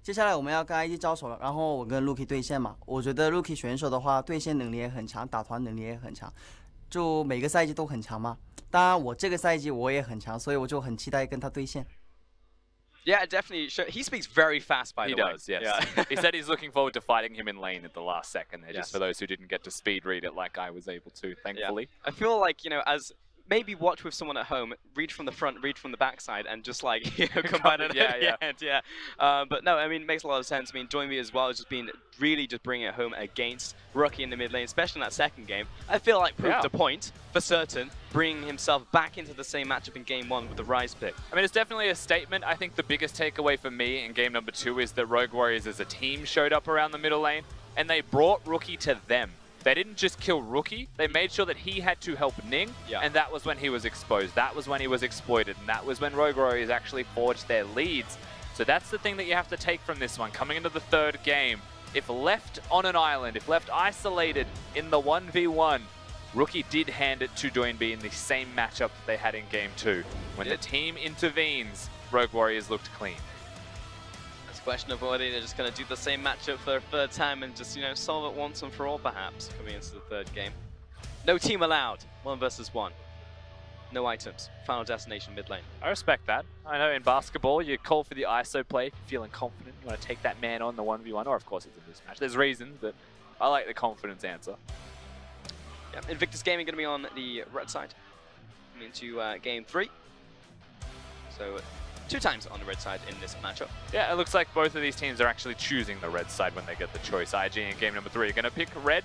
接下来我们要跟 IG 交手了，然后我跟 Rookie 对线嘛。我觉得 Rookie 选手的话，对线能力也很强，打团能力也很强，就每个赛季都很强嘛。当然，我这个赛季我也很强，所以我就很期待跟他对线。Yeah, definitely. He speaks very fast, by the way. He does, yes. Yeah. He said he's looking forward to fighting him in lane at the last second there, Yes. just for those who didn't get to speed read it like I was able to, thankfully. Yeah. I feel like, as maybe watch with someone at home, read from the front, read from the backside, and just like, combine it at the end. Yeah. But no, I mean, it makes a lot of sense. I mean, Join Me as well has just been really just bringing it home against Rookie in the mid lane, especially in that second game. I feel like proved a point for certain, bringing himself back into the same matchup in game 1 with the Rise pick. I mean, it's definitely a statement. I think the biggest takeaway for me in game number 2 is that Rogue Warriors as a team showed up around the middle lane, and they brought Rookie to them. They didn't just kill Rookie, they made sure that he had to help Ning, and that was when he was exposed, that was when he was exploited, and that was when Rogue Warriors actually forged their leads. So that's the thing that you have to take from this one. Coming into the third game, if left on an island, if left isolated in the 1v1, Rookie did hand it to Doinb in the same matchup that they had in game 2. When the team intervenes, Rogue Warriors looked clean. It's a question of whether they're just going to do the same matchup for a third time and just, solve it once and for all, perhaps, coming into the third game. No team allowed. 1 versus 1. No items. Final destination mid lane. I respect that. I know in basketball, you call for the ISO play if you're feeling confident. You want to take that man on the 1v1, or of course it's a mismatch. There's reasons, but I like the confidence answer. Yeah, Invictus Gaming going to be on the red side. Coming into game 3. So 2 times on the red side in this matchup. Yeah, it looks like both of these teams are actually choosing the red side when they get the choice. IG in game number 3 are going to pick red.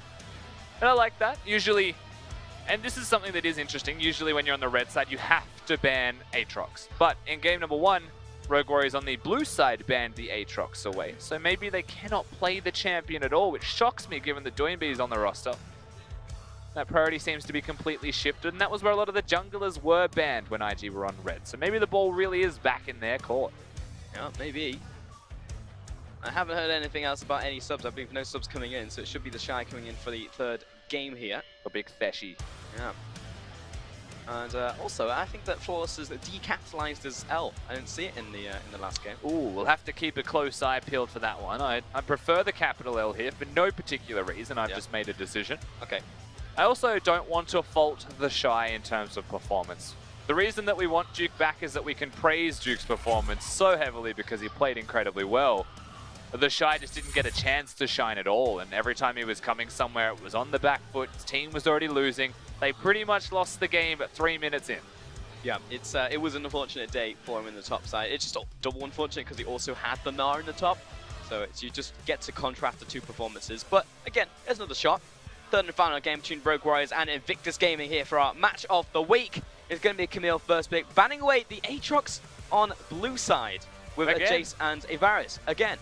And I like that. Usually, and this is something that is interesting, usually when you're on the red side, you have to ban Aatrox. But in game number 1, Rogue Warriors on the blue side banned the Aatrox away. So maybe they cannot play the champion at all, which shocks me given that Doinb is on the roster. That priority seems to be completely shifted, and that was where a lot of the junglers were banned when IG were on red. So maybe the ball really is back in their court. Yeah, maybe. I haven't heard anything else about any subs. I believe no subs coming in, so it should be the Shy coming in for the third game here. A big Theshy. Yeah. And also, I think that Flawless is decapitalized as L. I didn't see it in the last game. Ooh, we'll have to keep a close eye peeled for that one. I prefer the capital L here for no particular reason. I've just made a decision. Okay. I also don't want to fault the Shy in terms of performance. The reason that we want Duke back is that we can praise Duke's performance so heavily because he played incredibly well. The Shy just didn't get a chance to shine at all, and every time he was coming somewhere, it was on the back foot. His team was already losing. They pretty much lost the game at 3 minutes in. Yeah, it was an unfortunate day for him in the top side. It's just double unfortunate because he also had the Gnar in the top. So you just get to contrast the 2 performances. But again, there's another shot. Third and final game between Rogue Warriors and Invictus Gaming here for our match of the week. It's going to be Camille first pick, banning away the Aatrox on blue side with a Jace and a Varus again.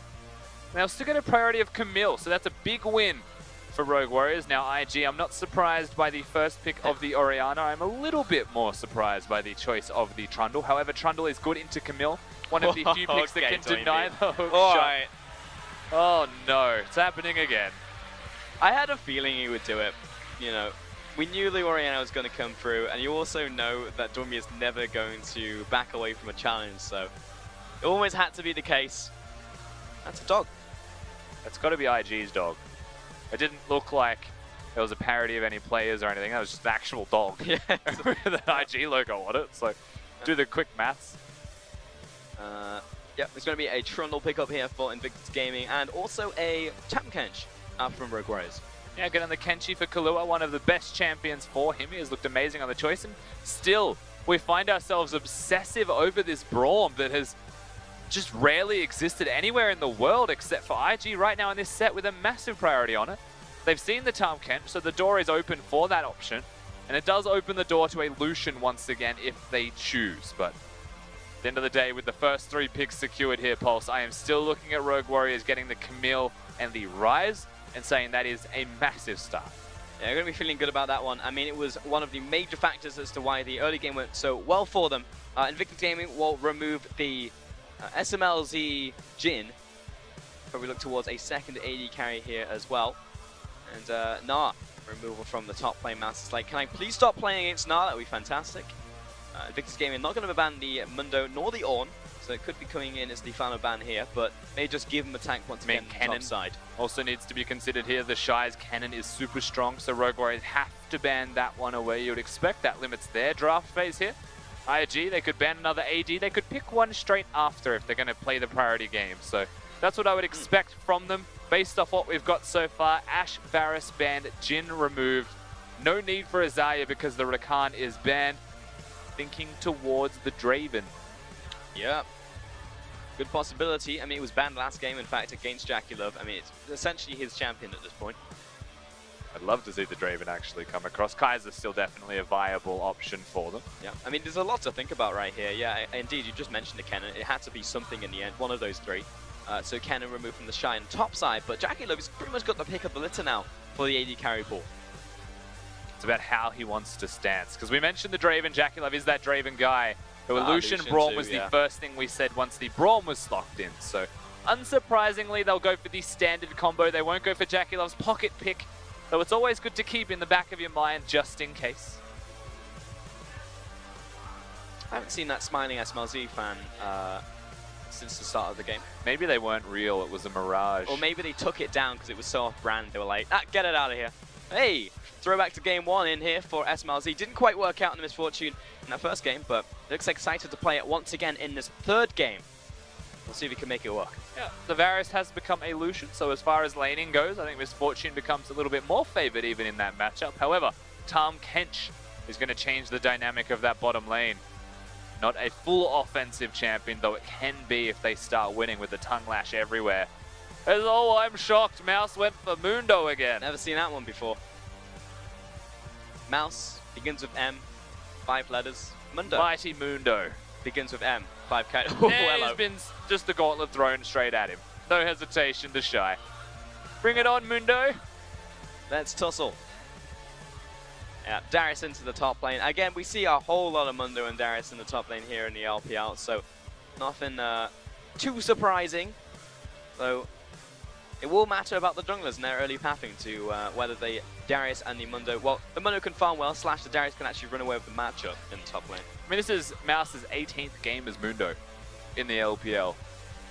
Now still get a priority of Camille, so that's a big win for Rogue Warriors. Now IG, I'm not surprised by the first pick of the Orianna. I'm a little bit more surprised by the choice of the Trundle. However, Trundle is good into Camille. One of the few picks that can deny the hook shot. Right. Oh no, it's happening again. I had a feeling he would do it. We knew the Orianna was going to come through, and you also know that Doinb is never going to back away from a challenge, so it always had to be the case. That's a dog. That's got to be IG's dog. It didn't look like there was a parody of any players or anything. That was just the actual dog. Yeah. The IG logo on it, so do the quick maths. Yep, there's going to be a Trundle pickup here for Invictus Gaming, and also a Kench from Rogue Warriors. Yeah, getting the Kenshi for Kahlua, one of the best champions for him. He has looked amazing on the choice, and still, we find ourselves obsessive over this Braum that has just rarely existed anywhere in the world except for IG right now in this set with a massive priority on it. They've seen the Tahm Kench, so the door is open for that option, and it does open the door to a Lucian once again if they choose, but at the end of the day, with the first 3 picks secured here, Pulse, I am still looking at Rogue Warriors getting the Camille and the Rise, and saying that is a massive start. Yeah, I'm going to be feeling good about that one. I mean, it was one of the major factors as to why the early game went so well for them. Invictus Gaming will remove the SMLZ Jhin. Probably look towards a second AD carry here as well. And Gnar, removal from the top lane. Mouse is like, can I please stop playing against Gnar? That would be fantastic. Invictus Gaming not going to ban the Mundo nor the Ornn. So it could be coming in as the final ban here, but may just give him a tank once again on the top side. Also needs to be considered here. The Shy's cannon is super strong, so Rogue Warriors have to ban that one away. You would expect that limits their draft phase here. IRG, they could ban another AD. They could pick one straight after if they're going to play the priority game. So that's what I would expect from them based off what we've got so far. Ashe, Varus banned, Jhin removed. No need for Azaya because the Rakan is banned. Thinking towards the Draven. Yeah. Good possibility. I mean, it was banned last game, in fact, against Jackie Love. I mean, it's essentially his champion at this point. I'd love to see the Draven actually come across. Kaiser's still definitely a viable option for them. Yeah, I mean, there's a lot to think about right here. Yeah, indeed, you just mentioned the Kennen. It had to be something in the end, one of those three. So Kennen removed from the Shy on top side, but Jackie Love has pretty much got the pick of the litter now for the AD carry pool. It's about how he wants to stance. Because we mentioned the Draven, Jackie Love is that Draven guy. The Lucian Braum too, was yeah. the first thing we said once the Braum was locked in. So unsurprisingly, they'll go for the standard combo. They won't go for Jackie Love's pocket pick. So it's always good to keep in the back of your mind just in case. I haven't seen that smiling SMLZ fan since the start of the game. Maybe they weren't real, it was a mirage. Or maybe they took it down because it was so off-brand. They were like, get it out of here. Hey, throwback to game one in here for SMLZ. Didn't quite work out in the Misfortune in that first game, but looks excited to play it once again in this third game. We'll see if he can make it work. Yeah, the Varus has become a Lucian, so as far as laning goes, I think Misfortune becomes a little bit more favored even in that matchup. However, Tahm Kench is going to change the dynamic of that bottom lane. Not a full offensive champion, though it can be if they start winning with the tongue lash everywhere. Oh, I'm shocked. Mouse went for Mundo again. Never seen that one before. Mouse begins with M, 5 letters. Mundo Mighty Mundo. begins with M, 5 characters. Oh, Yeah, hello. he's been just the gauntlet thrown straight at him. No hesitation to Shy. Bring it on, Mundo. Let's tussle. Yeah, Darius into the top lane. Again, we see a whole lot of Mundo and Darius in the top lane here in the LPL, so nothing too surprising. So it will matter about the junglers and their early pathing to whether the Darius and the Mundo, well, the Mundo can farm well, / the Darius can actually run away with the matchup in the top lane. I mean, this is Mouse's 18th game as Mundo in the LPL.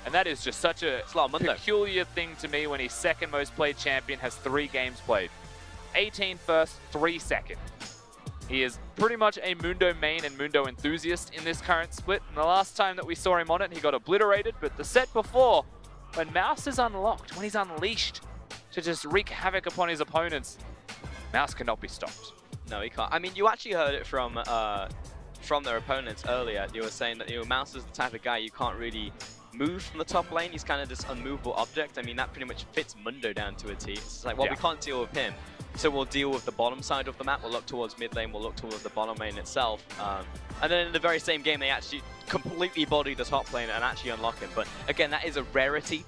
And that is just such a lot of Mundo. peculiar thing to me when his second most played champion has 3 games played. 18 first, 3 second. He is pretty much a Mundo main and Mundo enthusiast in this current split. And the last time that we saw him on it, he got obliterated. But the set before, when Mouse is unlocked, when he's unleashed to just wreak havoc upon his opponents, Mouse cannot be stopped. No, he can't. I mean, you actually heard it from their opponents earlier. You were saying that Mouse is the type of guy you can't really move from the top lane. He's kind of this unmovable object. I mean, that pretty much fits Mundo down to a T. It's like, well, we can't deal with him, so we'll deal with the bottom side of the map. We'll look towards mid lane. We'll look towards the bottom lane itself. And then in the very same game, they actually completely body the top lane and actually unlock him. But again, that is a rarity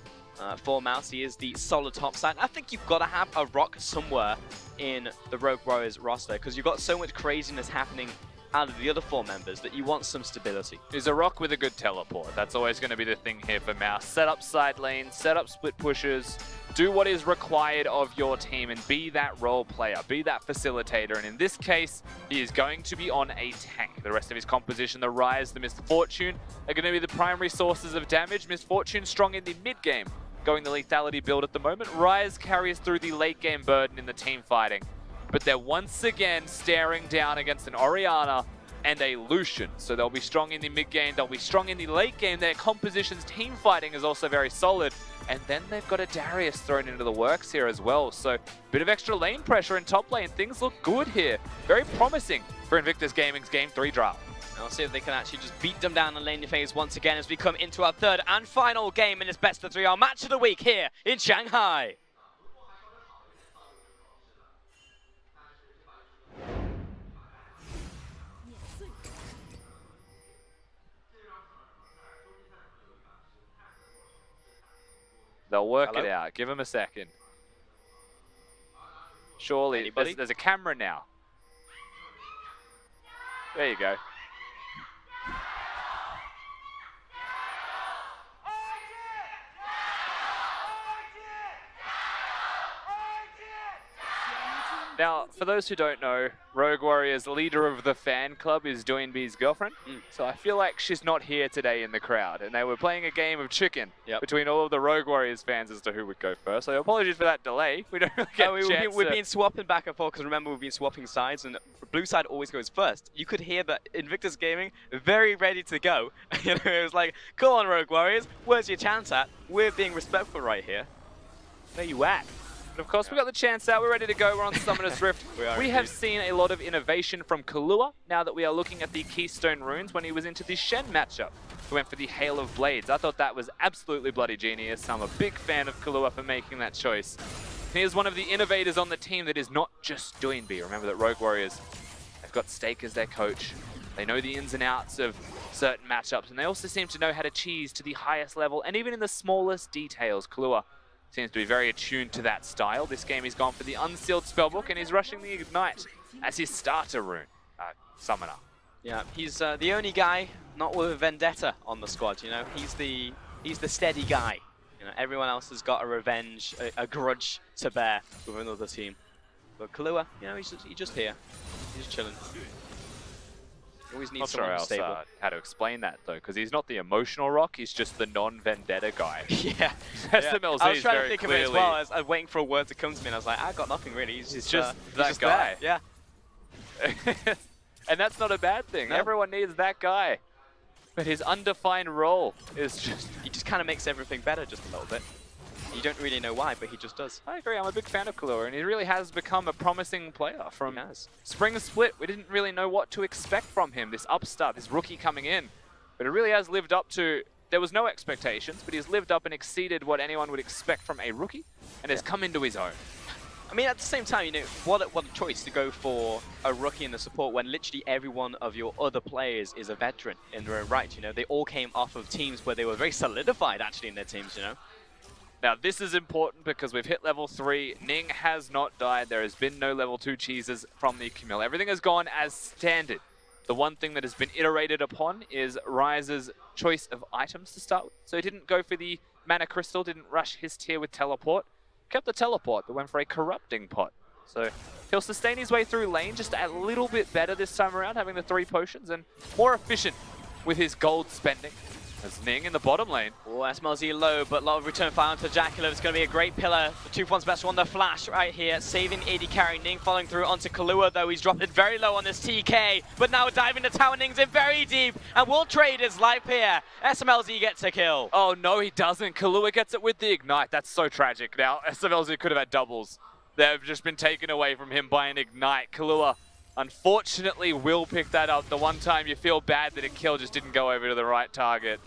for Mouse. He is the solid top side. I think you've got to have a rock somewhere in the Rogue Warriors roster because you've got so much craziness happening out of the other 4 members that you want some stability. Is a rock with a good teleport. That's always going to be the thing here for Mouse. Set up side lanes, set up split pushes, do what is required of your team and be that role player, be that facilitator. And in this case, he is going to be on a tank. The rest of his composition, the Rise, the Misfortune, are going to be the primary sources of damage. Misfortune strong in the mid game, going the lethality build at the moment. Rise carries through the late game burden in the team fighting. But they're once again staring down against an Orianna and a Lucian. So they'll be strong in the mid game, they'll be strong in the late game. Their composition's team fighting is also very solid. And then they've got a Darius thrown into the works here as well. So bit of extra lane pressure in top lane. Things look good here. Very promising for Invictus Gaming's Game 3 draft. I'll see if they can actually just beat them down in lane phase once again as we come into our third and final game in this best of 3, our match of the week here in Shanghai. They'll work it out. Give him a second. Surely, there's a camera now. There you go. Now, for those who don't know, Rogue Warriors, leader of the fan club, is Doinby's girlfriend. So I feel like she's not here today in the crowd. And they were playing a game of chicken between all of the Rogue Warriors fans as to who would go first. So apologies for that delay. We don't really get a chance we've been swapping back and forth because remember we've been swapping sides and blue side always goes first. You could hear that Invictus Gaming very ready to go. You know, it was like, go on Rogue Warriors, where's your chance at? We're being respectful right here. Where you at? But of course, we got the chance out. We're ready to go. We're on Summoner's Rift. We have seen a lot of innovation from Kahlua now that we are looking at the Keystone Runes when he was into the Shen matchup. He went for the Hail of Blades. I thought that was absolutely bloody genius. I'm a big fan of Kahlua for making that choice. He is one of the innovators on the team that is not just Doinby. Remember that Rogue Warriors, they've got Stake as their coach. They know the ins and outs of certain matchups, and they also seem to know how to cheese to the highest level, and even in the smallest details. Kahlua seems to be very attuned to that style. This game he's gone for the Unsealed Spellbook, and he's rushing the Ignite as his starter rune, Summoner. Yeah, he's the only guy not with a vendetta on the squad, you know. He's the steady guy. You know, everyone else has got a revenge, a grudge to bear with another team. But Kahlua, you know, he's just here. He's just chilling. Always needs someone stable. How to explain that though, because he's not the emotional rock, he's just the non-vendetta guy. Yeah. SMLZ I was trying to think clearly... of it as well. I was waiting for a word to come to me and I was like, I got nothing really. He's just that guy. There. Yeah. And that's not a bad thing. No. Everyone needs that guy. But his undefined role is just... He just kind of makes everything better just a little bit. You don't really know why, but he just does. I agree. I'm a big fan of Kahlua, and he really has become a promising player from Spring Split. We didn't really know what to expect from him, this upstart, this rookie coming in. But it really has lived up to... There was no expectations, but he's lived up and exceeded what anyone would expect from a rookie, and has come into his own. I mean, at the same time, you know, what a choice to go for a rookie in the support when literally every one of your other players is a veteran in their own right, you know. They all came off of teams where they were very solidified, actually, in their teams, you know. Now, this is important because we've hit level 3. Ning has not died. There has been no level 2 cheeses from the Camille. Everything has gone as standard. The one thing that has been iterated upon is Ryze's choice of items to start with. So he didn't go for the Mana Crystal, didn't rush his tier with Teleport. Kept the Teleport, but went for a Corrupting Pot. So he'll sustain his way through lane just a little bit better this time around, having the 3 potions, and more efficient with his gold spending. As Ning in the bottom lane. Oh, SMLZ low, but a lot of return fire onto Jackalope. It's going to be a great pillar. The 2-1's best one, the flash right here, saving AD carry. Ning following through onto Kahlua, though. He's dropped it very low on this TK, but now diving to tower. Ning's in very deep, and will trade his life here. SMLZ gets a kill. Oh, no, he doesn't. Kahlua gets it with the Ignite. That's so tragic. Now, SMLZ could have had doubles. They've just been taken away from him by an Ignite. Kahlua, unfortunately, will pick that up. The one time you feel bad that a kill just didn't go over to the right target.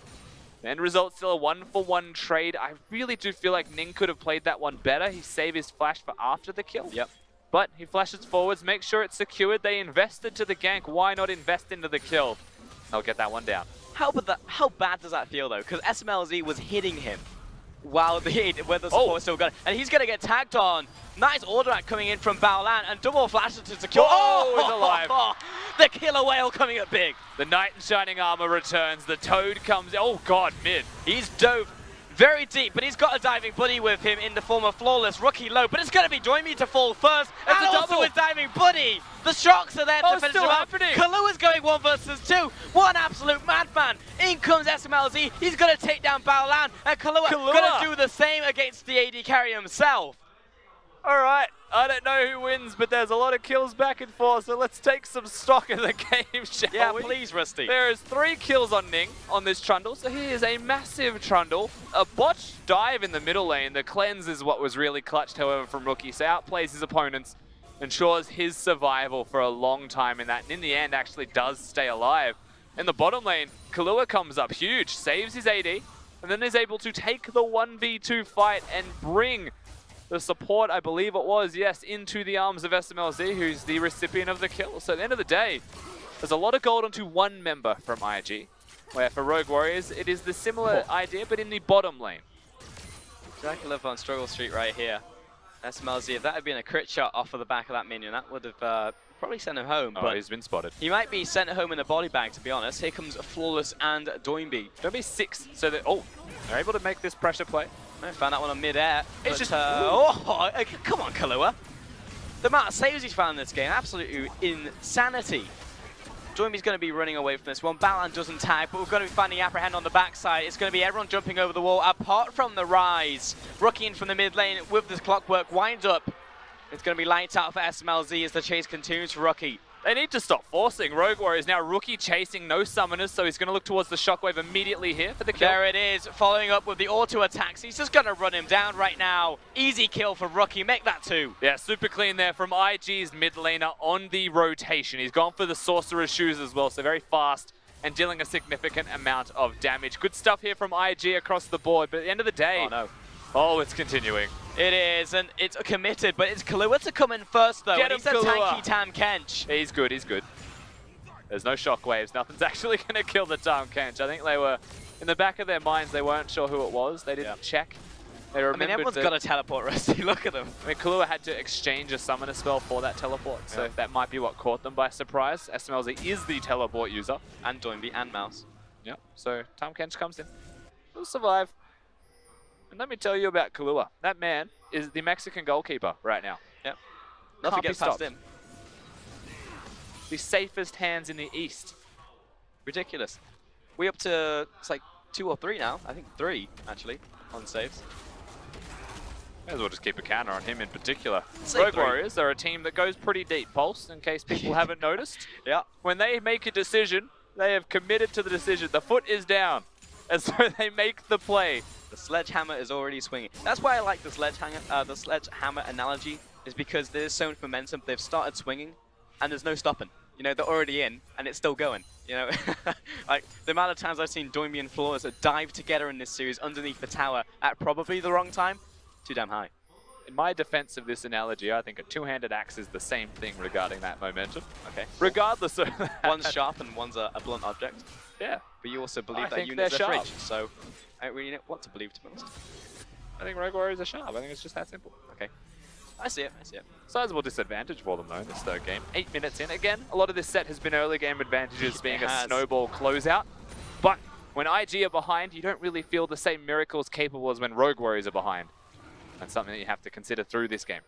The end result still a 1-for-1 trade. I really do feel like Ning could have played that one better. He saved his flash for after the kill. Yep. But he flashes forwards, makes sure it's secured. They invested to the gank. Why not invest into the kill? They'll get that one down. How bad does that feel, though? Because SMLZ was hitting him while the support still got it. And he's going to get tagged on. Nice order act coming in from Baolan, and double flashes to secure. Oh, he's alive. The killer whale coming up big. The Knight in Shining Armor returns. The Toad comes. Oh, God, mid. He's dove very deep, but he's got a diving buddy with him in the form of Flawless, rookie low. But it's going to be Doinby to fall first. It's and a also double. his diving buddy. The shocks are there to finish him up. Happening. Kalua's going 1 versus 2. What an absolute madman. In comes SMLZ. He's going to take down Baolan. And Kahlua going to do the same against the AD carry himself. All right, I don't know who wins, but there's a lot of kills back and forth, so let's take some stock of the game, shall we? Yeah, please, Rusty. There is 3 kills on Ning on this Trundle, so he is a massive Trundle. A botched dive in the middle lane. The cleanse is what was really clutched, however, from Rookie, so outplays his opponents, ensures his survival for a long time in that, and in the end actually does stay alive. In the bottom lane, Kahlua comes up huge, saves his AD, and then is able to take the 1v2 fight and bring the support, I believe it was, yes, into the arms of SMLZ, who's the recipient of the kill. So at the end of the day, there's a lot of gold onto one member from IG, where for Rogue Warriors, it is the similar idea, but in the bottom lane. Jackalope on Struggle Street right here. SMLZ, if that had been a crit shot off of the back of that minion, that would have probably sent him home. Oh, but he's been spotted. He might be sent home in the body bag, to be honest. Here comes Flawless and Doinby. Doinby 6, so that, they're able to make this pressure play. I found that one on mid-air. It's just... come on, Kahlua. The amount of saves he's found in this game, absolutely insanity. Joymi's going to be running away from this one. Balan doesn't tag, but we're going to be finding Apprehend on the backside. It's going to be everyone jumping over the wall, apart from the Rise. Rookie in from the mid lane with this clockwork winds up. It's going to be lights out for SMLZ as the chase continues for Rookie. They need to stop forcing. Rogue Warriors now Rookie chasing, no summoners, so he's going to look towards the Shockwave immediately here for the kill. There it is, following up with the auto attacks. He's just going to run him down right now. Easy kill for Rookie, make that 2. Yeah, super clean there from IG's mid laner on the rotation. He's gone for the Sorcerer's Shoes as well, so very fast and dealing a significant amount of damage. Good stuff here from IG across the board, but at the end of the day... Oh, no. Oh, it's continuing. It is, and it's committed, but it's Kahlua to come in first, though. Get him, he's a Kahlua. tanky Tam Kench. He's good, he's good. There's no shockwaves. Nothing's actually going to kill the Tam Kench. I think they were, in the back of their minds, they weren't sure who it was. They didn't check. They remembered everyone's got a teleport, Rusty. Look at them. I mean, Kahlua had to exchange a summoner spell for that teleport, so that might be what caught them by surprise. SMLZ is the teleport user. And Doinby and Mouse. Yep, so Tam Kench comes in. He'll survive. And let me tell you about Kahlua. That man is the Mexican goalkeeper right now. Yep. Nothing Can't gets be past stopped. him. The safest hands in the East. Ridiculous. We up to, it's like 2 or 3 now. I think 3, actually, on saves. May as well just keep a counter on him in particular. Say Rogue 3. Warriors are a team that goes pretty deep, Pulse, in case people haven't noticed. Yeah. When they make a decision, they have committed to the decision. The foot is down, and so they make the play. The sledgehammer is already swinging. That's why I like the sledgehammer analogy, is because there's so much momentum. They've started swinging, and there's no stopping. You know, they're already in, and it's still going. You know, like the amount of times I've seen Doinby and Flawless dive together in this series underneath the tower at probably the wrong time, too damn high. In my defense of this analogy, I think a two-handed axe is the same thing regarding that momentum. Okay. Regardless of that. One's sharp and one's a blunt object. Yeah. But you also believe I that think units are they're fridge, sharp. so I don't really know what to believe, to be honest. I think Rogue Warriors are sharp. I think it's just that simple. Okay. I see it, I see it. Sizable disadvantage for them though in this third game. 8 minutes in. Again, a lot of this set has been early game advantages being a snowball closeout. But when IG are behind, you don't really feel the same miracles capable as when Rogue Warriors are behind. That's something that you have to consider through this game.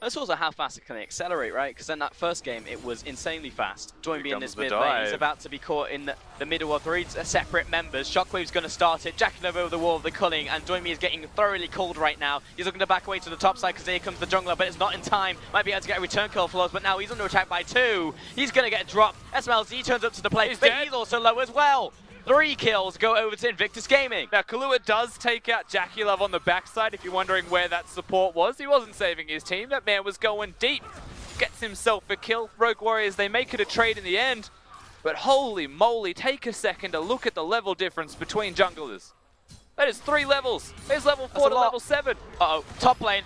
That's also how fast it can accelerate, right? Because in that first game, it was insanely fast. Doinby in this comes the mid lane. He's dive. about to be caught in the middle of 3 separate members. Shockwave's going to start it, jacking over the wall of the culling, and Doinby is getting thoroughly cold right now. He's looking to back away to the top side because here comes the jungler, but it's not in time. Might be able to get a return kill for us, but now he's under attack by 2. He's going to get dropped. SMLZ turns up to the plate, but he's also low as well. 3 kills go over to Invictus Gaming. Now, Kahlua does take out Jackie Love on the backside. If you're wondering where that support was, he wasn't saving his team. That man was going deep. Gets himself a kill. Rogue Warriors, they make it a trade in the end. But holy moly, take a second to look at the level difference between junglers. That is 3 levels. There's level 4 to level 7. Uh-oh, top lane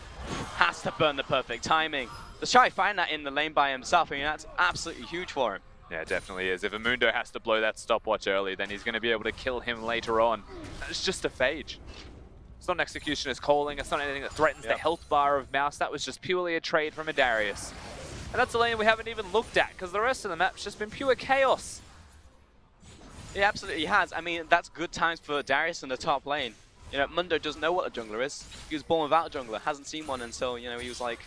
has to burn the perfect timing. Let's try to find that in the lane by himself. I mean, that's absolutely huge for him. Yeah, it definitely is. If Amundo has to blow that stopwatch early, then he's going to be able to kill him later on. It's just a phage. It's not an Executioner's calling. It's not anything that threatens the health bar of Mouse. That was just purely a trade from a Darius. And that's a lane we haven't even looked at, because the rest of the map's just been pure chaos. It absolutely has. I mean, that's good times for Darius in the top lane. You know, Mundo doesn't know what a jungler is. He was born without a jungler. Hasn't seen one until, you know, he was like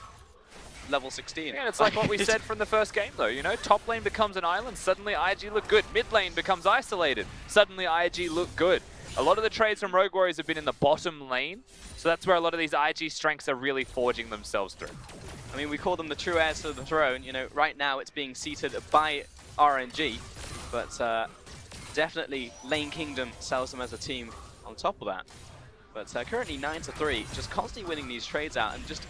level 16. Yeah, it's like what we said from the first game though, you know, top lane becomes an island, suddenly IG look good. Mid lane becomes isolated, suddenly IG look good. A lot of the trades from Rogue Warriors have been in the bottom lane, so that's where a lot of these IG strengths are really forging themselves through. I mean, we call them the true heirs to the throne. You know, right now it's being seated by RNG, but definitely Lane Kingdom sells them as a team on top of that. But currently 9-3, just constantly winning these trades out, and just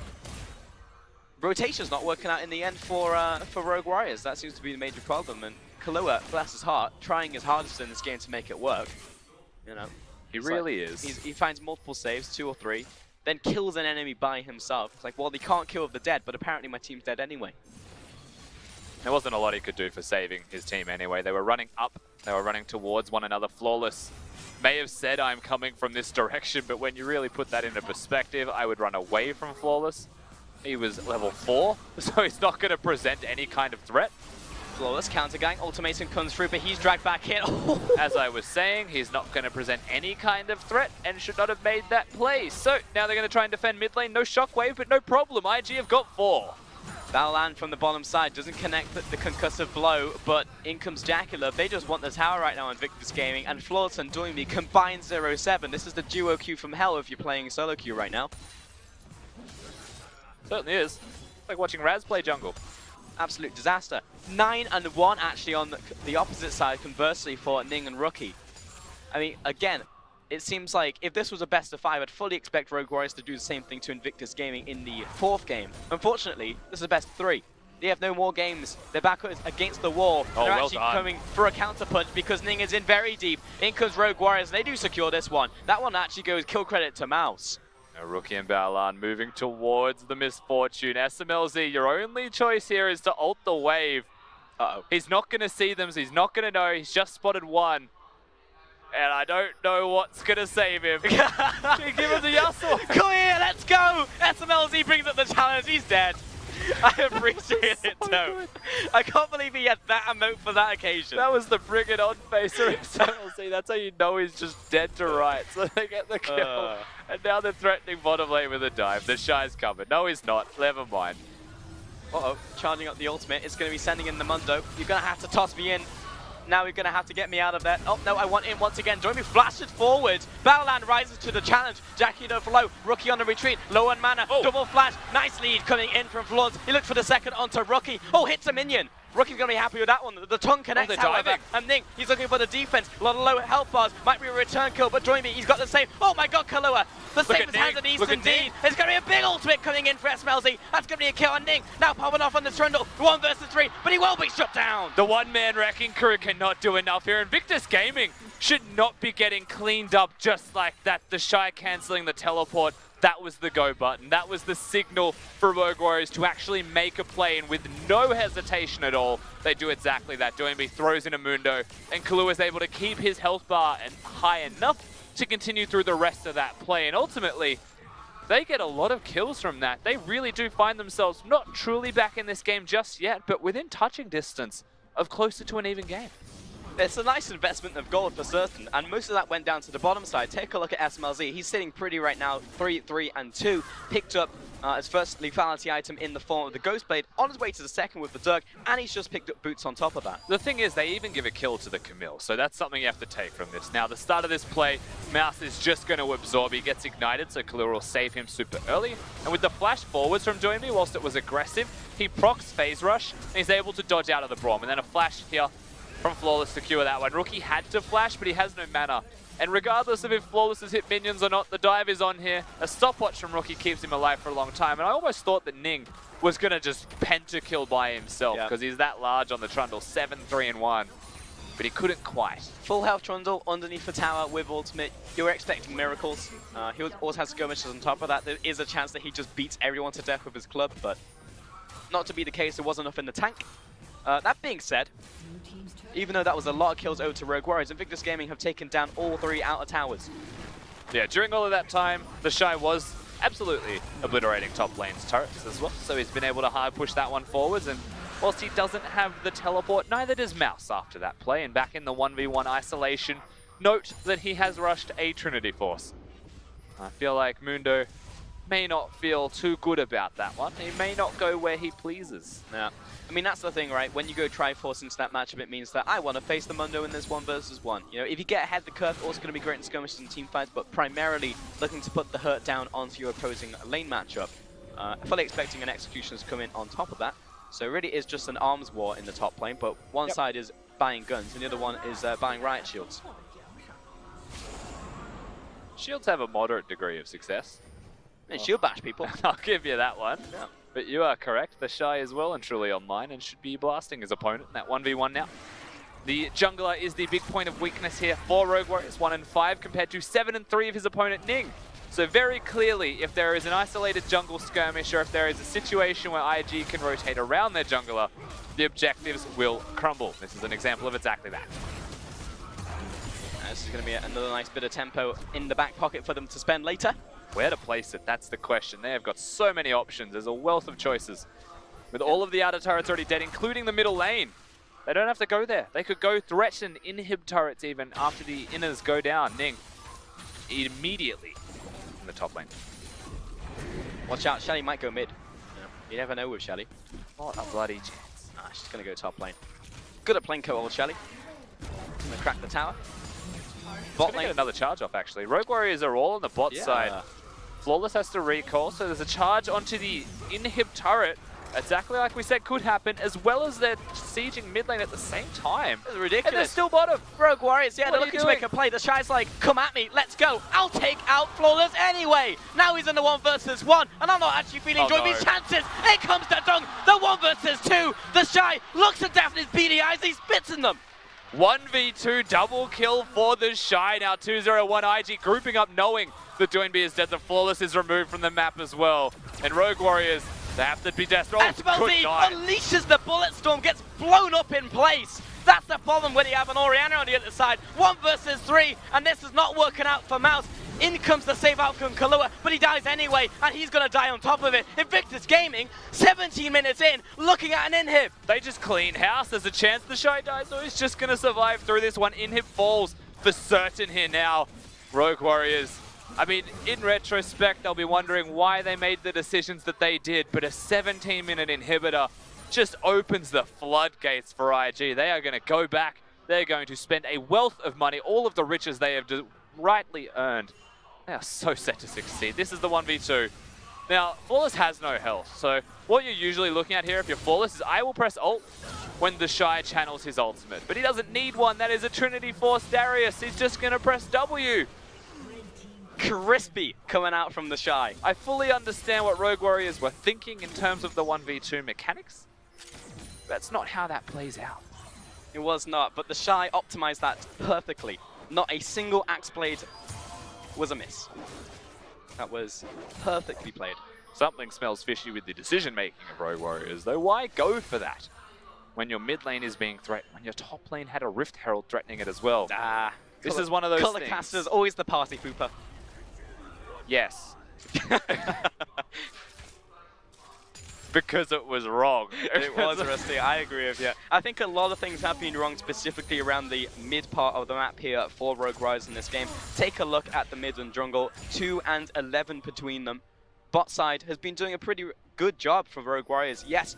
rotation's not working out in the end for Rogue Warriors. That seems to be the major problem. And Kahlua, bless his heart, trying his hardest in this game to make it work. You know, He really is. He finds multiple saves, 2 or 3, then kills an enemy by himself. It's like, well, he can't kill the dead, but apparently my team's dead anyway. There wasn't a lot he could do for saving his team anyway. They were running up, they were running towards one another. Flawless may have said, I'm coming from this direction, but when you really put that into perspective, I would run away from Flawless. He was level 4, so he's not going to present any kind of threat. Flawless counter gang, ultimatum comes through, but he's dragged back in. As I was saying, he's not going to present any kind of threat and should not have made that play. So now they're going to try and defend mid lane. No shockwave, but no problem. IG have got 4. Battleland from the bottom side doesn't connect the concussive blow, but in comes Jacula. They just want the tower right now on Invictus Gaming, and Flawless and Doinby combined 0-7. This is the duo queue from hell if you're playing solo queue right now. Certainly is. It's like watching Raz play jungle. Absolute disaster. 9-1 actually on the opposite side, conversely, for Ning and Rookie. I mean, again, it seems like if this was a best of 5, I'd fully expect Rogue Warriors to do the same thing to Invictus Gaming in the 4th game. Unfortunately, this is a best of 3. They have no more games. They're back against the wall. Oh, They're well actually done. coming for a counterpunch because Ning is in very deep. In comes Rogue Warriors. They do secure this one. That one actually goes kill credit to Mouse. Now Rookie and Battleland moving towards the misfortune. SMLZ, your only choice here is to ult the wave. Uh-oh. He's not going to see them, so he's not going to know. He's just spotted one. And I don't know what's going to save him. Give him the Yasuo. Come here, let's go! SMLZ brings up the challenge. He's dead. I appreciate it, though. I can't believe he had that emote for that occasion. That was the bring it on face of SMLZ. That's how you know he's just dead to rights. So they get the kill. And now they're threatening bottom lane with a dive. The Shy's covered. No, he's not. Never mind. Uh-oh, charging up the ultimate. It's going to be sending in the Mundo. You're going to have to toss me in. Now you're going to have to get me out of there. Oh, no, I want in once again. Doinby flashes forward. Battleland rises to the challenge. Jackie for low. Rookie on the retreat. Low on mana. Oh. Double flash. Nice lead coming in from Flawless. He looked for the second onto Rookie. Oh, hits a minion. Rookie's going to be happy with that one. The tongue connects, they're however. diving. And Ning, he's looking for the defense. A lot of low health bars. Might be a return kill, but Doinby, he's got the save. Oh my god, Kalua. The save is hands and east indeed. There's going to be a big ultimate coming in for SMLZ. That's going to be a kill on Ning. Now popping off on the Trundle. 1 versus 3, but he will be shut down. The one-man wrecking crew cannot do enough here. Invictus Gaming should not be getting cleaned up just like that. The Shy cancelling the teleport. That was the go button. That was the signal for Rogue Warriors to actually make a play, and with no hesitation at all, they do exactly that. Doinby throws in a Mundo, and Kalua is able to keep his health bar high enough to continue through the rest of that play. And ultimately, they get a lot of kills from that. They really do find themselves not truly back in this game just yet, but within touching distance of closer to an even game. It's a nice investment of gold for certain, and most of that went down to the bottom side. Take a look at SMLZ. He's sitting pretty right now, 3-3-2. Picked up his first lethality item in the form of the Ghost Blade, on his way to the second with the Dirk, and he's just picked up boots on top of that. The thing is, they even give a kill to the Camille, so that's something you have to take from this. Now, the start of this play, Mouse is just going to absorb. He gets ignited, so Kalua will save him super early. And with the flash forwards from Doinby, whilst it was aggressive, he procs Phase Rush, and he's able to dodge out of the Braum. And then a flash here from Flawless to cure that one. Rookie had to flash, but he has no mana. And regardless of if Flawless has hit minions or not, the dive is on here. A stopwatch from Rookie keeps him alive for a long time. And I almost thought that Ning was going to just pentakill by himself, because he's that large on the Trundle, 7-3-1. But he couldn't quite. Full health Trundle underneath the tower with ultimate. You were expecting miracles. He also has skirmishes on top of that. There is a chance that he just beats everyone to death with his club, but not to be the case. There was enough in the tank. That being said, even though that was a lot of kills over to Rogue Warriors, Invictus Gaming have taken down all 3 outer towers. Yeah, during all of that time, the Shy was absolutely obliterating top lane's turrets as well. So he's been able to hard push that one forwards. And whilst he doesn't have the teleport, neither does Mouse after that play. And back in the 1v1 isolation, note that he has rushed a Trinity Force. I feel like Mundo may not feel too good about that one. He may not go where he pleases. Yeah. I mean, that's the thing, right? When you go Triforce into that matchup, it means that I want to face the Mundo in this 1 versus 1. You know, if you get ahead the curve, also going to be great in skirmishes and team fights, but primarily looking to put the hurt down onto your opposing lane matchup. Fully expecting an Executioner to come in on top of that. So it really is just an arms war in the top lane, but one side is buying guns and the other one is buying riot shields. Shields have a moderate degree of success. And shield bash people. I'll give you that one. Yeah. But you are correct. The Shy is well and truly online and should be blasting his opponent in that 1v1 now. The jungler is the big point of weakness here for Rogue Warriors. 1-5 compared to 7-3 of his opponent Ning. So very clearly, if there is an isolated jungle skirmish or if there is a situation where IG can rotate around their jungler, the objectives will crumble. This is an example of exactly that. This is going to be another nice bit of tempo in the back pocket for them to spend later. Where to place it, that's the question. They have got so many options. There's a wealth of choices. With all of the outer turrets already dead, including the middle lane, they don't have to go there. They could go threaten inhib turrets even after the inners go down. Ning immediately in the top lane. Watch out, Shelly might go mid. You never know with Shelly. What a bloody chance. Nah, she's going to go top lane. Good at playing co-ult, Shelly. Going to crack the tower. Bot lane. Get another charge off, actually. Rogue Warriors are all on the bot side. Flawless has to recall, so there's a charge onto the inhib turret. Exactly like we said could happen, as well as they're sieging mid lane at the same time. It's ridiculous. And they're still bottom. Rogue Warriors, yeah, What they're are you looking to doing? make a play. The Shy's like, come at me, let's go. I'll take out Flawless anyway. Now he's in the 1 versus 1, and I'm not actually feeling joy of his chances. Here comes the dunk, the 1 versus 2. The Shy looks at Daphne's beady eyes, he spits in them. 1v2 double kill for the Shy. Now 2-0-1 IG grouping up, knowing that Doinby is dead. The Flawless is removed from the map as well. And Rogue Warriors, they have to be desperate. SMLZ unleashes the bullet storm, gets blown up in place. That's the problem when you have an Orianna on the other side. 1 versus 3, and this is not working out for Mouse. In comes the save out from Kahlua, but he dies anyway, and he's going to die on top of it. Invictus Gaming, 17 minutes in, looking at an inhib. They just clean house. There's a chance the Shy dies, so he's just going to survive through this one. Inhib falls for certain here now. Rogue Warriors, I mean, in retrospect, they'll be wondering why they made the decisions that they did, but a 17-minute inhibitor just opens the floodgates for IG. They are going to go back. They're going to spend a wealth of money, all of the riches they have rightly earned. They are so set to succeed. This is the 1v2. Now, Flawless has no health, so what you're usually looking at here if you're Flawless is I will press ult when the Shy channels his ultimate. But he doesn't need one. That is a Trinity Force Darius. He's just going to press W. Crispy coming out from the Shy. I fully understand what Rogue Warriors were thinking in terms of the 1v2 mechanics. That's not how that plays out. It was not, but the Shy optimized that perfectly. Not a single axe blade was a miss. That was perfectly played. Something smells fishy with the decision-making of Rogue Warriors, though. Why go for that when your mid lane is being threatened, when your top lane had a Rift Herald threatening it as well? This is one of those Color things. Caster's always the party pooper. Yes. Because it was wrong. It was, Rusty. I agree with you. I think a lot of things have been wrong, specifically around the mid part of the map here for Rogue Warriors in this game. Take a look at the mid and jungle. 2 and 11 between them. Bot side has been doing a pretty good job for Rogue Warriors. Yes,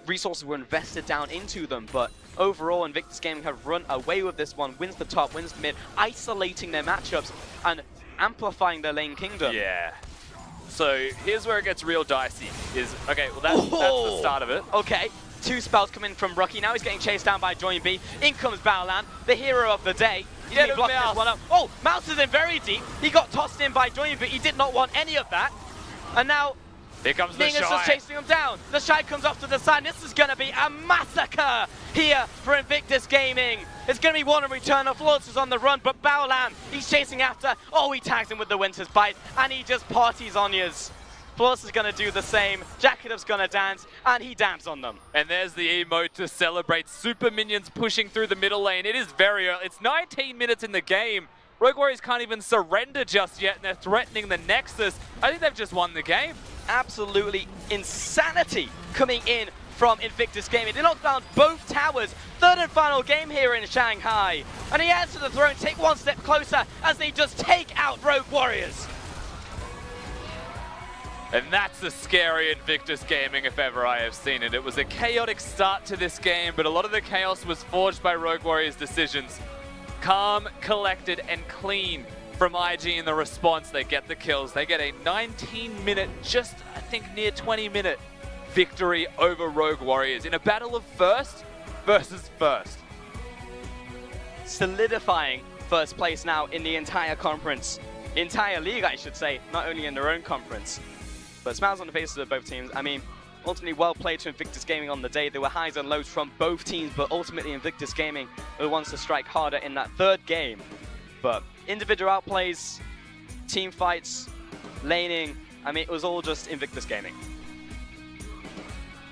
resources were invested down into them, but overall Invictus Gaming have run away with this one. Wins the top, wins the mid, isolating their matchups and amplifying their lane kingdom. Yeah. So here's where it gets real dicey. Okay, well that's the start of it. Okay, 2 spells come in from Rookie. Now he's getting chased down by Doinby. In comes Baolan, the hero of the day. He blocked this one up. Oh, Mouse is in very deep. He got tossed in by Doinby. He did not want any of that. And now here comes the Ning is Shy. just chasing him down. The Shy comes off to the side. This is going to be a massacre here for Invictus Gaming. It's going to be one in return. Flawless is on the run, but Baolan, he's chasing after. Oh, he tags him with the Winter's Bite, and he just parties on yous. Flawless is going to do the same. Jacketup's going to dance, and he damns on them. And there's the emote to celebrate. Super minions pushing through the middle lane. It is very early. It's 19 minutes in the game. Rogue Warriors can't even surrender just yet, and they're threatening the Nexus. I think they've just won the game. Absolutely insanity coming in from Invictus Gaming. They knocked down both towers. 3rd and final game here in Shanghai. And he adds to the throne, take one step closer as they just take out Rogue Warriors. And that's the scary Invictus Gaming if ever I have seen it. It was a chaotic start to this game, but a lot of the chaos was forged by Rogue Warriors' decisions. Calm, collected, and clean from IG in the response. They get the kills. They get a 19-minute, just I think near 20-minute victory over Rogue Warriors in a battle of first versus first. Solidifying first place now in the entire conference. Entire league, I should say, not only in their own conference. But smiles on the faces of both teams. I mean, ultimately well played to Invictus Gaming on the day. There were highs and lows from both teams, but ultimately Invictus Gaming were the ones to strike harder in that 3rd game. But individual outplays, team fights, laning, I mean, it was all just Invictus Gaming.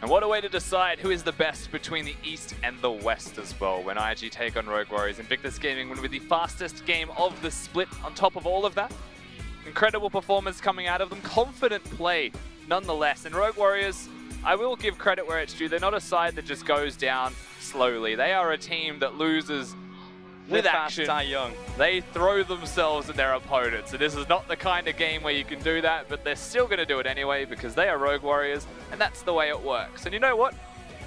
And what a way to decide who is the best between the East and the West as well. When IG take on Rogue Warriors, Invictus Gaming win with the fastest game of the split on top of all of that. Incredible performance coming out of them, confident play nonetheless. And Rogue Warriors, I will give credit where it's due. They're not a side that just goes down slowly. They are a team that loses with fast, action, die young. they throw themselves at their opponents. And this is not the kind of game where you can do that, but they're still going to do it anyway because they are Rogue Warriors, and that's the way it works. And you know what?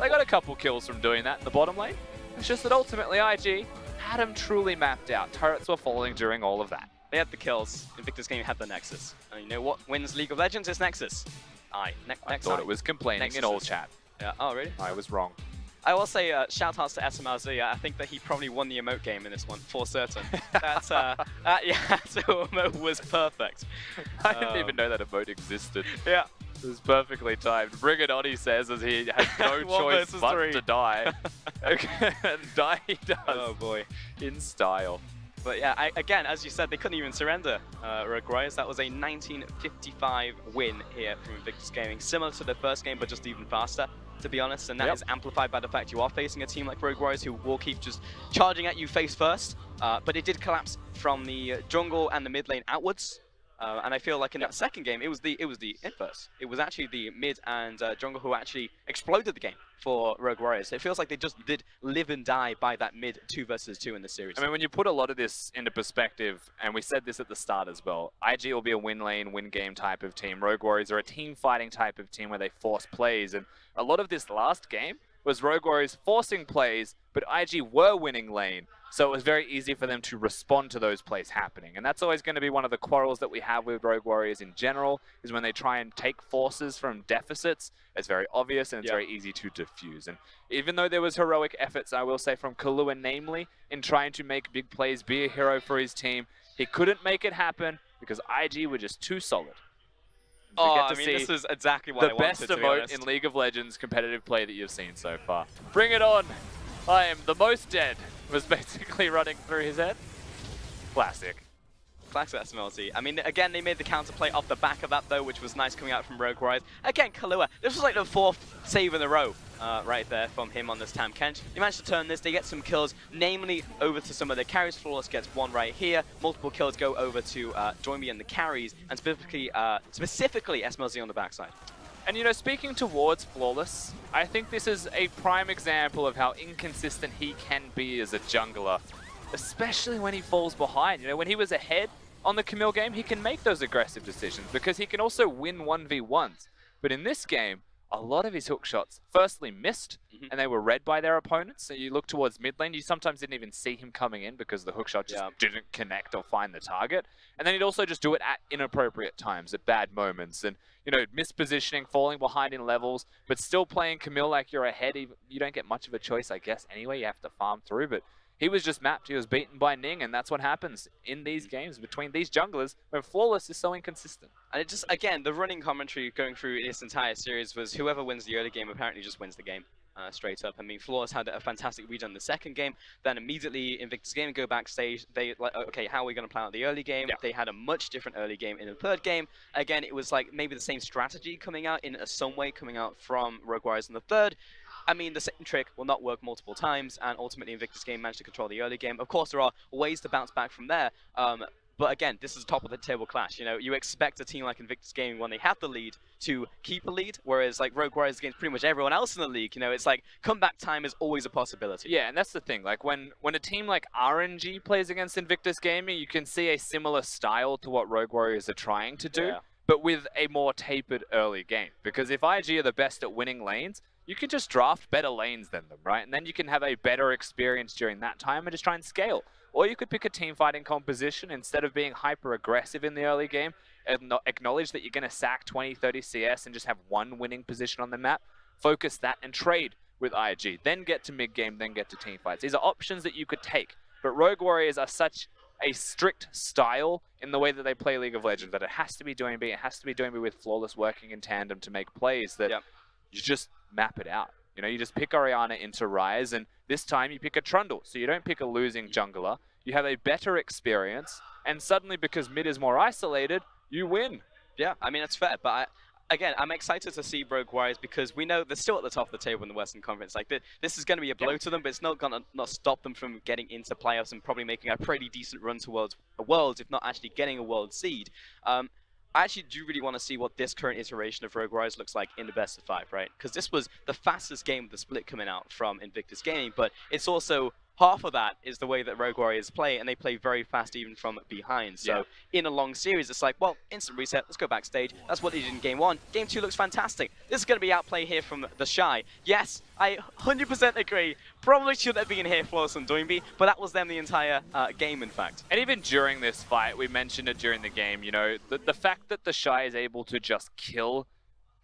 They got a couple kills from doing that in the bottom lane. It's just that ultimately IG had them truly mapped out. Turrets were falling during all of that. They had the kills. Invictus Gaming had the Nexus. And you know what wins League of Legends? It's Nexus. I thought it was complaining in all chat. Yeah. Oh, really? I was wrong. I will say shout outs to SMLZ. I think that he probably won the emote game in this one, for certain. That's, yeah, so emote was perfect. I didn't even know that emote existed. Yeah. It was perfectly timed. Bring it on, he says, as he has no choice but to die. Okay, and die he does. Oh boy. In style. But yeah, again, as you said, they couldn't even surrender Rogue Warriors. That was a 1955 win here from Invictus Gaming. Similar to the first game, but just even faster, to be honest. And that is amplified by the fact you are facing a team like Rogue Warriors who will keep just charging at you face first. But it did collapse from the jungle and the mid lane outwards. And I feel like in that second game, it was the inverse. It was actually the mid and jungle who actually exploded the game for Rogue Warriors. It feels like they just did live and die by that mid 2 versus 2 in the series. I mean, when you put a lot of this into perspective, and we said this at the start as well, IG will be a win lane, win game type of team. Rogue Warriors are a team fighting type of team where they force plays. And a lot of this last game was Rogue Warriors forcing plays, but IG were winning lane. So it was very easy for them to respond to those plays happening. And that's always going to be one of the quarrels that we have with Rogue Warriors in general, is when they try and take forces from deficits. It's very obvious and it's very easy to diffuse. And even though there was heroic efforts, I will say, from Kahlua namely, in trying to make big plays, be a hero for his team, he couldn't make it happen because IG were just too solid. I mean, this is exactly what I wanted, the best emote in League of Legends competitive play that you've seen so far. Bring it on! I am the most dead, was basically running through his head. Classic. Classic SMLT. I mean, again, they made the counterplay off the back of that, though, which was nice coming out from Rogue Warriors. Again, Kahlua, this was like the 4th save in a row right there from him on this Tam Kench. They managed to turn this, they get some kills, namely over to some of their carries. Flawless gets one right here. Multiple kills go over to Joinby and the carries, and specifically SMLZ on the backside. And you know, speaking towards Flawless, I think this is a prime example of how inconsistent he can be as a jungler, especially when he falls behind. You know, when he was ahead on the Camille game, he can make those aggressive decisions because he can also win 1v1s. But in this game, a lot of his hook shots firstly missed, and they were read by their opponents. So you look towards mid lane, you sometimes didn't even see him coming in because the hook shot just didn't connect or find the target. And then he'd also just do it at inappropriate times, at bad moments. And, you know, mispositioning, falling behind in levels, but still playing Camille like you're ahead. You don't get much of a choice, I guess, anyway. You have to farm through, but he was just mapped. He was beaten by Ning, and that's what happens in these games between these junglers when Flawless is so inconsistent. And it just, again, the running commentary going through this entire series was whoever wins the early game apparently just wins the game. Straight up. I mean, Flawless had a fantastic read on the second game, then immediately Invictus Gaming go backstage. They like, okay, how are we going to plan out the early game? They had a much different early game in the third game. Again, it was like maybe the same strategy coming out in some way coming out from Rogue Warriors in the third. I mean, the same trick will not work multiple times, and ultimately Invictus Gaming managed to control the early game. Of course, there are ways to bounce back from there. But again, this is a top of the table clash. You know, you expect a team like Invictus Gaming when they have the lead to keep a lead, whereas like Rogue Warriors against pretty much everyone else in the league, you know, it's like comeback time is always a possibility. Yeah, and that's the thing. Like when a team like RNG plays against Invictus Gaming, you can see a similar style to what Rogue Warriors are trying to do, but with a more tapered early game. Because if IG are the best at winning lanes, you can just draft better lanes than them, right? And then you can have a better experience during that time and just try and scale. Or you could pick a team fighting composition instead of being hyper aggressive in the early game and acknowledge that you're going to sack 20, 30 CS and just have one winning position on the map. Focus that and trade with IG. Then get to mid game, then get to team fights. These are options that you could take. But Rogue Warriors are such a strict style in the way that they play League of Legends that it has to be doing B, it has to be doing B with Flawless working in tandem to make plays that you just map it out. You know, you just pick Orianna into Ryze, and this time you pick a Trundle. So you don't pick a losing jungler. You have a better experience, and suddenly, because mid is more isolated, you win. Yeah, I mean, that's fair. But again, I'm excited to see Rogue Warriors because we know they're still at the top of the table in the Western Conference. Like, this is going to be a blow to them, but it's not going to not stop them from getting into playoffs and probably making a pretty decent run towards Worlds, if not actually getting a World seed. I actually do really want to see what this current iteration of Rogue Warriors looks like in the best of 5, right? Because this was the fastest game of the split coming out from Invictus Gaming, but it's also half of that is the way that Rogue Warriors play, and they play very fast even from behind. So in a long series, it's like, well, instant reset, let's go backstage. That's what they did in Game 1. Game 2 looks fantastic. This is going to be outplay here from the Shy. Yes, I 100% agree. Probably should have been here Flawless and Doinby, but that was them the entire game, in fact. And even during this fight, we mentioned it during the game, you know, the fact that the Shy is able to just kill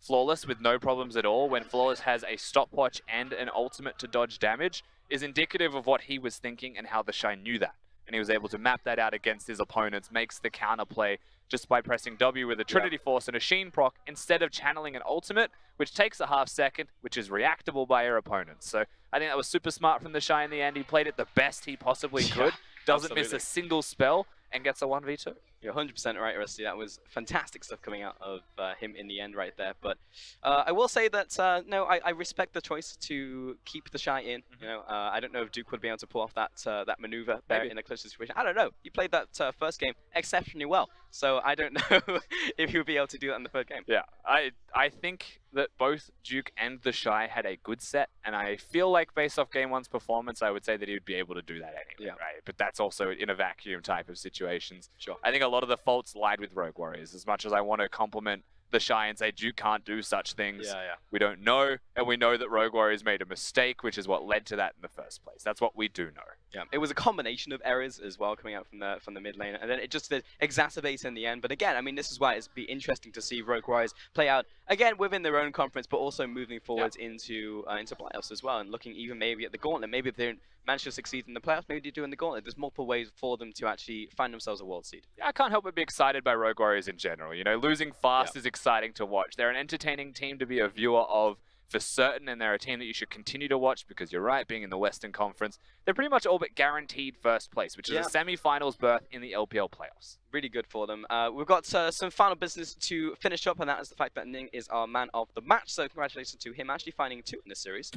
Flawless with no problems at all when Flawless has a stopwatch and an ultimate to dodge damage is indicative of what he was thinking and how the Shy knew that. And he was able to map that out against his opponents, makes the counterplay just by pressing W with a Trinity Force and a Sheen proc instead of channeling an ultimate, which takes a half second, which is reactable by your opponents. So I think that was super smart from the Shy in the end. He played it the best he possibly could, doesn't miss a single spell, and gets a 1v2. You're 100% right, Rusty. That was fantastic stuff coming out of him in the end right there. But I will say that, no, I respect the choice to keep the Shy in. You know, I don't know if Duke would be able to pull off that that maneuver there in a close situation. I don't know. He played that first game exceptionally well. So I don't know if he would be able to do that in the third game. Yeah, I think that both Duke and the Shy had a good set, and I feel like based off Game 1's performance, I would say that he would be able to do that anyway, right? But that's also in a vacuum type of situations. Sure. I think a lot of the faults lied with Rogue Warriors. As much as I want to compliment the Shy and say Duke can't do such things, we don't know, and we know that Rogue Warriors made a mistake, which is what led to that in the first place. That's what we do know. Yeah, it was a combination of errors as well coming out from the mid lane, and then it just exacerbates in the end. But again, I mean, this is why it's be interesting to see Rogue Warriors play out again within their own conference, but also moving forwards into playoffs as well, and looking even maybe at the gauntlet. Maybe if they don't manage to succeed in the playoffs, maybe they do in the gauntlet. There's multiple ways for them to actually find themselves a world seed. Yeah, I can't help but be excited by Rogue Warriors in general. You know, losing fast is exciting to watch. They're an entertaining team to be a viewer of for certain, and they're a team that you should continue to watch because you're right, being in the Western Conference, they're pretty much all but guaranteed first place, which is a semi-finals berth in the LPL playoffs. Really good for them. We've got some final business to finish up, and that is the fact that Ning is our man of the match, so congratulations to him, actually finding 2 in this series.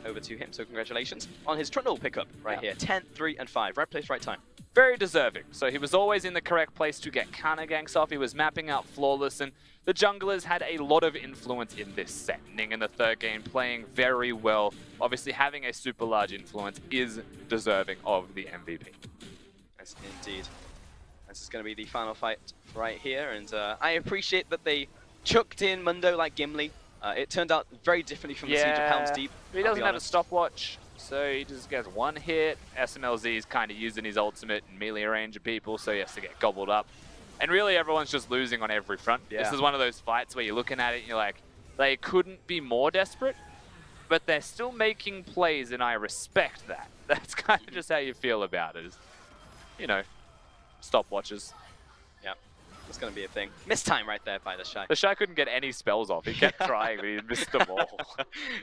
Over to him, so congratulations on his Trundle pickup right here. 10, 3, and 5. Right place, right time. Very deserving. So he was always in the correct place to get counter ganks off. He was mapping out Flawless, and the junglers had a lot of influence in this set. Ning in the third game playing very well. Obviously having a super large influence is deserving of the MVP. Yes, indeed. This is going to be the final fight right here, and I appreciate that they chucked in Mundo like Gimli. It turned out very differently from the Siege of Helm's Deep. He doesn't have a stopwatch, so he just gets one hit. SMLZ is kind of using his ultimate in melee range of people, so he has to get gobbled up. And really, everyone's just losing on every front. This is one of those fights where you're looking at it and you're like, they couldn't be more desperate, but they're still making plays, and I respect that. That's kind of just how you feel about it. Is, you know, stopwatches. Yeah, it's going to be a thing. Missed time right there by the Shy. The Shy couldn't get any spells off. He kept trying, but he missed them all.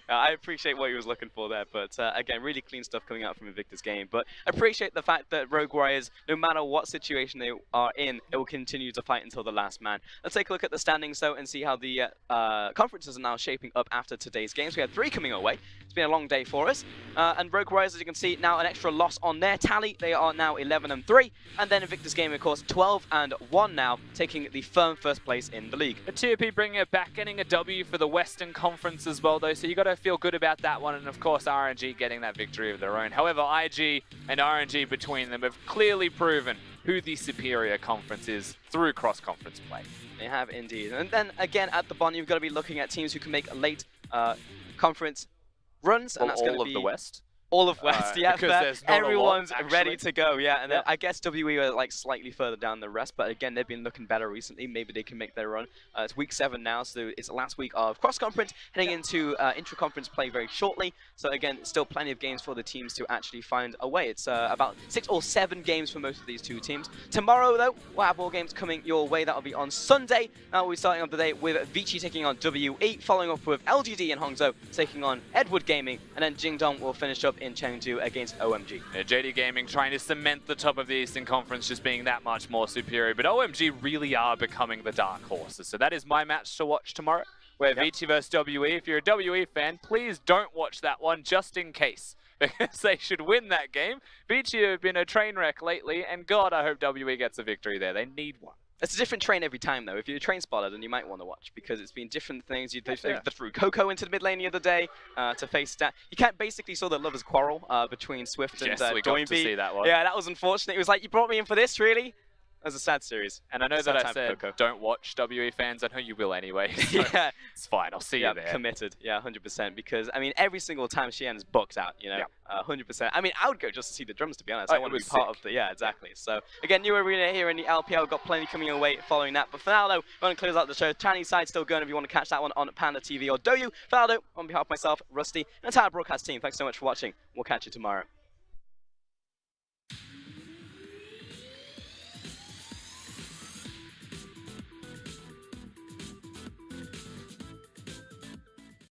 I appreciate what he was looking for there, but again, really clean stuff coming out from Invictus game. But I appreciate the fact that Rogue Warriors, no matter what situation they are in, it will continue to fight until the last man. Let's take a look at the standings, though, and see how the conferences are now shaping up after today's games. We had 3 coming our way. It's been a long day for us. And Rogue Warriors, as you can see, now an extra loss on their tally. They are now 11-3. And then Invictus game, of course, 12-1 now, taking the firm first place in the league. A TOP bringing it back, getting a W for the Western Conference as well, though, so you got to feel good about that one. And of course, RNG getting that victory of their own. However, IG and RNG between them have clearly proven who the superior conference is through cross-conference play. They have indeed. And then again, at the bottom, you've got to be looking at teams who can make late conference runs, and that's going to be all of the West. All of West, yeah, because everyone's lot, ready to go, yeah. And then I guess WE are like slightly further down the rest, but again, they've been looking better recently. Maybe they can make their run. It's week 7 now, so it's the last week of cross-conference, heading into intra-conference play very shortly. So again, still plenty of games for the teams to actually find a way. It's about 6 or 7 games for most of these 2 teams. Tomorrow, though, we'll have more games coming your way. That'll be on Sunday. Now we're starting off the day with Vici taking on WE, following up with LGD and Hangzhou taking on Edward Gaming, and then Jingdong will finish up in Chengdu against OMG. Yeah, JD Gaming trying to cement the top of the Eastern Conference, just being that much more superior, but OMG really are becoming the dark horses. So that is my match to watch tomorrow, where Vici versus WE. If you're a WE fan, please don't watch that one just in case, because they should win that game. Vici have been a train wreck lately, and God, I hope WE gets a victory there. They need one. It's a different train every time, though. If you're a train spotter, then you might want to watch, because it's been different things. They threw Coco into the mid lane the other day to face that. You can't basically saw the lovers' quarrel between Swift and we got to see that one. Yeah, that was unfortunate. It was like, you brought me in for this, really? That was a sad series. And I know that I said don't watch WE fans. I know you will anyway. So yeah. It's fine. I'll see you there. Committed. Yeah, 100%. Because, I mean, every single time Xian is booked out, you know, 100%. I mean, I would go just to see the drums, to be honest. I want to be part of the... Yeah, exactly. So, again, new arena here in the LPL. We've got plenty coming your way following that. But for now, though, we're going to close out the show. Chinese side still going if you want to catch that one on Panda TV or Doyu. For now, though, on behalf of myself, Rusty, and the entire broadcast team, thanks so much for watching. We'll catch you tomorrow.